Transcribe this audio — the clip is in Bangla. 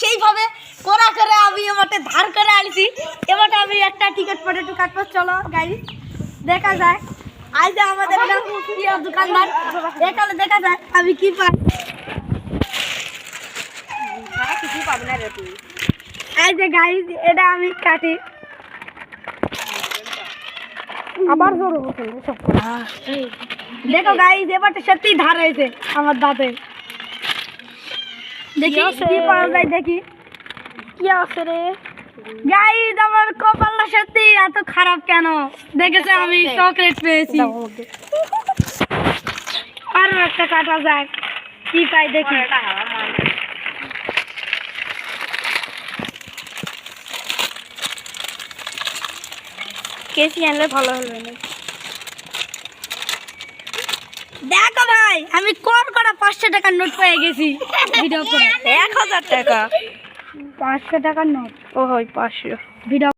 সেইভাবে করা করে আমি এবারে ধার করে আনছি। এবারে আমি একটা টিকিট পটেটো কাটবো, চলো গাইস দেখা যায়। আজ আমাদের প্রিয় দোকানদার এখানে দেখা যায় আমি কি পাই। কিছু পাবি না রে তুই। এই যে গাইস এটা আমি কাটি আবার জোর হচ্ছে সব। দেখো গাইস এবারটা সত্যি ধার হয়েছে আমার দাঁতে। দেখি কি পাওয়া যায়, দেখি কি আছে রে গাইস। আমার কপালটা সত্যি এত খারাপ কেন? দেখেছে আমি চকলেট পেয়েছি। আর একটা কাটা যাক কি পাই দেখি। কেসি আনলে ভালো হলো না। দেখো ভাই আমি কোন কটা 500 টাকার নোট পেয়ে গেছি ভিডিও করে। 1000 টাকা 500 টাকার নোট। ও হয় 500 ভিডিও